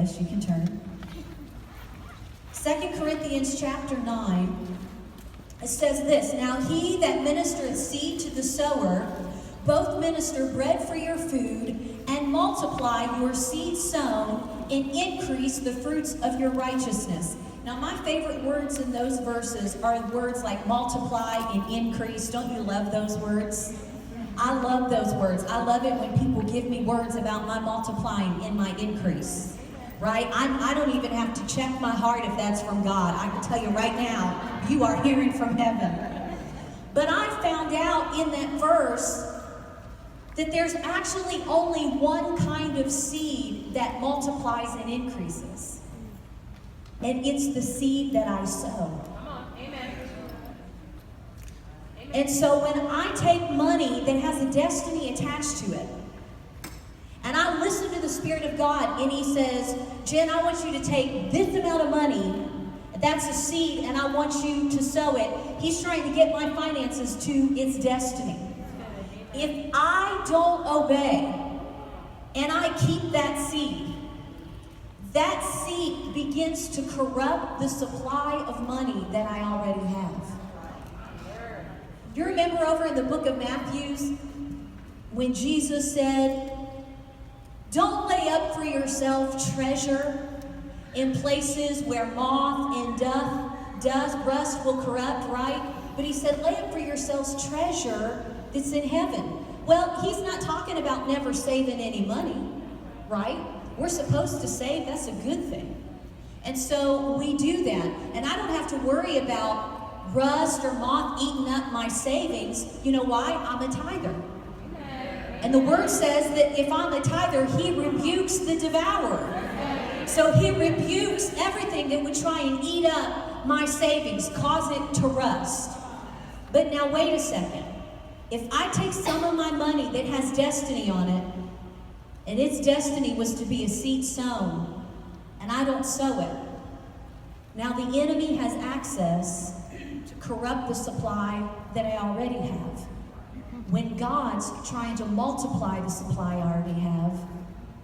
Yes, you can turn. 2 Corinthians chapter 9, it says this, "Now he that ministereth seed to the sower, both minister bread for your food, and multiply your seed sown, and increase the fruits of your righteousness." Now, my favorite words in those verses are words like multiply and increase. Don't you love those words? I love those words. I love it when people give me words about my multiplying and my increase, right? I don't even have to check my heart if that's from God. I can tell you right now, you are hearing from heaven. But I found out in that verse that there's actually only one kind of seed that multiplies and increases. And it's the seed that I sow. Come on, amen. And so when I take money that has a destiny attached to it, and I listen to the Spirit of God, and He says, "Jen, I want you to take this amount of money, that's a seed, and I want you to sow it." He's trying to get my finances to its destiny. If I don't obey, and I keep that seed begins to corrupt the supply of money that I already have. You remember over in the book of Matthew when Jesus said, "Don't lay up for yourself treasure in places where moth and rust will corrupt," right? But He said, "Lay up for yourselves treasure that's in heaven." Well, He's not talking about never saving any money, right? We're supposed to save. That's a good thing. And so we do that. And I don't have to worry about rust or moth eating up my savings. You know why? I'm a tither. And the Word says that if I'm a tither, He rebukes the devourer. So He rebukes everything that would try and eat up my savings, cause it to rust. But now wait a second. If I take some of my money that has destiny on it, and its destiny was to be a seed sown, and I don't sow it, now the enemy has access to corrupt the supply that I already have. When God's trying to multiply the supply I already have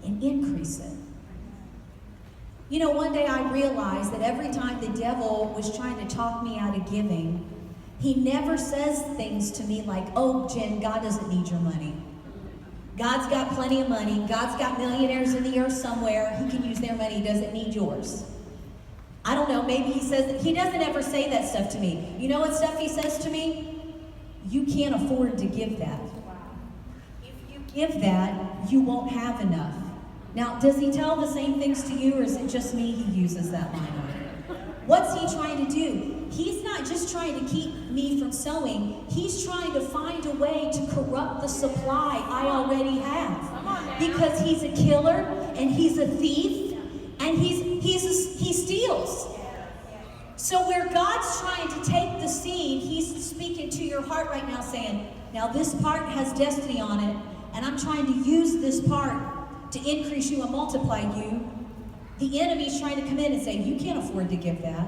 and increase it. You know, one day I realized that every time the devil was trying to talk me out of giving, he never says things to me like, "Oh, Jen, God doesn't need your money. God's got plenty of money. God's got millionaires in the earth somewhere. He can use their money. He doesn't need yours." I don't know, maybe he says that. He doesn't ever say that stuff to me. You know what stuff he says to me? "You can't afford to give that. If you give that, you won't have enough." Now, does he tell the same things to you, or is it just me he uses that line on? What's he trying to do? He's not just trying to keep me from sowing. He's trying to find a way to corrupt the supply I already have. Because he's a killer, and he's a thief, and he steals. So where God's trying to take the seed, He's speaking to your heart right now saying, "Now this part has destiny on it, and I'm trying to use this part to increase you and multiply you." The enemy's trying to come in and say, "You can't afford to give that,"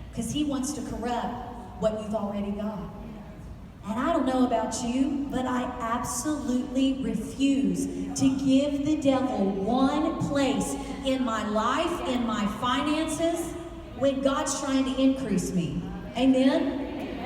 because he wants to corrupt what you've already got. And I don't know about you, but I absolutely refuse to give the devil one place in my life, in my finances, when God's trying to increase me. Amen?